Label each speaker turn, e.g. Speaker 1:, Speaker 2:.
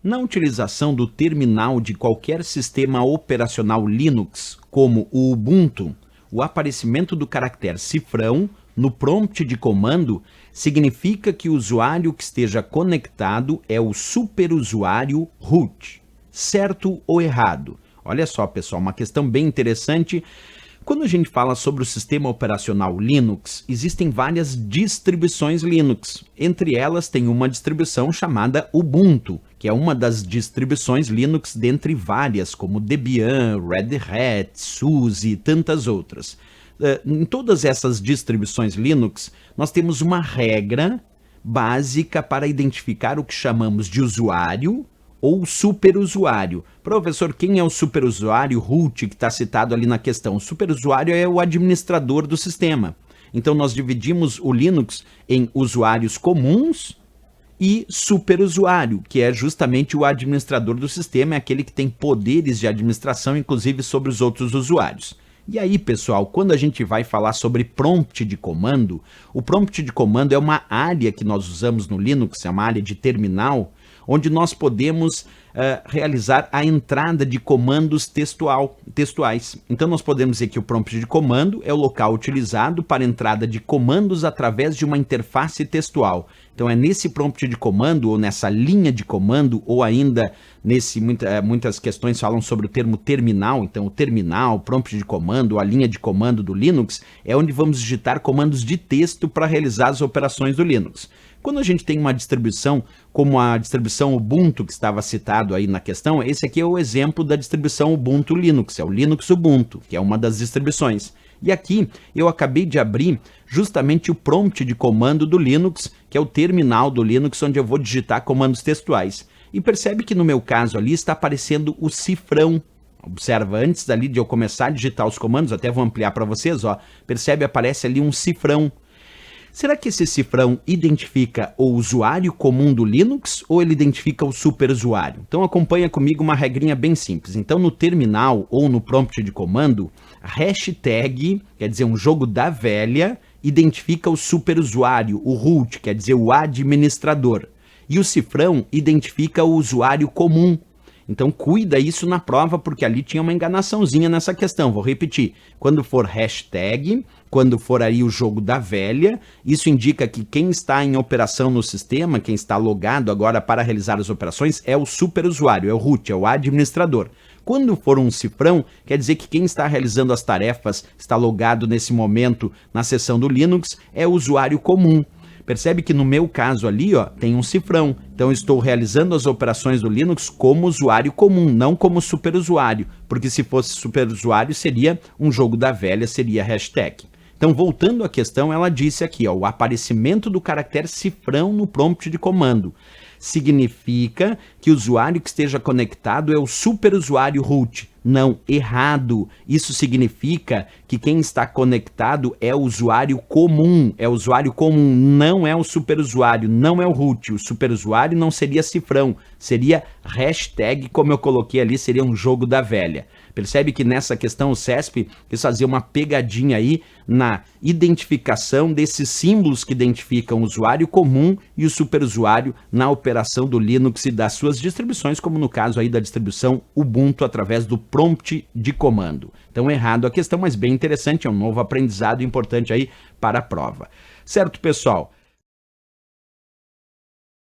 Speaker 1: Na utilização do terminal de qualquer sistema operacional Linux, como o Ubuntu, o aparecimento do caractere cifrão no prompt de comando significa que o usuário que esteja conectado é o superusuário root. Certo ou errado? Olha só, pessoal, uma questão bem interessante. Quando a gente fala sobre o sistema operacional Linux, existem várias distribuições Linux. Entre elas tem uma distribuição chamada Ubuntu, que é uma das distribuições Linux dentre várias, como Debian, Red Hat, SUSE e tantas outras. Em todas essas distribuições Linux, nós temos uma regra básica para identificar o que chamamos de usuário ou superusuário. Professor, quem é o superusuário root que está citado ali na questão? O superusuário é o administrador do sistema. Então nós dividimos o Linux em usuários comuns e superusuário, que é justamente o administrador do sistema, é aquele que tem poderes de administração, inclusive sobre os outros usuários. E aí, pessoal, quando a gente vai falar sobre prompt de comando, o prompt de comando é uma área que nós usamos no Linux, é uma área de terminal, onde nós podemos realizar a entrada de comandos textuais. Então nós podemos dizer que o prompt de comando é o local utilizado para entrada de comandos através de uma interface textual. Então é nesse prompt de comando, ou nessa linha de comando, ou ainda muitas questões falam sobre o termo terminal. Então o terminal, o prompt de comando, a linha de comando do Linux, é onde vamos digitar comandos de texto para realizar as operações do Linux. Quando a gente tem uma distribuição, como a distribuição Ubuntu que estava citado aí na questão, esse aqui é o exemplo da distribuição Ubuntu Linux, é o Linux Ubuntu, que é uma das distribuições. E aqui eu acabei de abrir justamente o prompt de comando do Linux, que é o terminal do Linux, onde eu vou digitar comandos textuais. E percebe que no meu caso ali está aparecendo o cifrão. Observa, antes ali de eu começar a digitar os comandos, até vou ampliar para vocês, ó, percebe, aparece ali um cifrão. Será que esse cifrão identifica o usuário comum do Linux ou ele identifica o superusuário? Então acompanha comigo uma regrinha bem simples. Então no terminal ou no prompt de comando, hashtag, quer dizer um jogo da velha, identifica o superusuário, o root, quer dizer o administrador. E o cifrão identifica o usuário comum. Então cuida isso na prova, porque ali tinha uma enganaçãozinha nessa questão. Vou repetir, quando for hashtag, quando for aí o jogo da velha, isso indica que quem está em operação no sistema, quem está logado agora para realizar as operações, é o superusuário, é o root, é o administrador. Quando for um cifrão, quer dizer que quem está realizando as tarefas, está logado nesse momento na seção do Linux, é o usuário comum. Percebe que no meu caso ali, ó, tem um cifrão. Então eu estou realizando as operações do Linux como usuário comum, não como superusuário, porque se fosse superusuário seria um jogo da velha, seria hashtag. Então voltando à questão, ela disse aqui, ó, o aparecimento do caractere cifrão no prompt de comando significa que o usuário que esteja conectado é o superusuário root. Não, errado. Isso significa que quem está conectado é o usuário comum. É o usuário comum, não é o superusuário, não é o root. O superusuário não seria cifrão, seria hashtag, como eu coloquei ali, seria um jogo da velha. Percebe que nessa questão o CESP quis fazer uma pegadinha aí na identificação desses símbolos que identificam o usuário comum e o superusuário na operação do Linux e das suas distribuições, como no caso aí da distribuição Ubuntu através do prompt de comando. Então errado a questão, mas bem interessante, é um novo aprendizado importante aí para a prova. Certo, pessoal?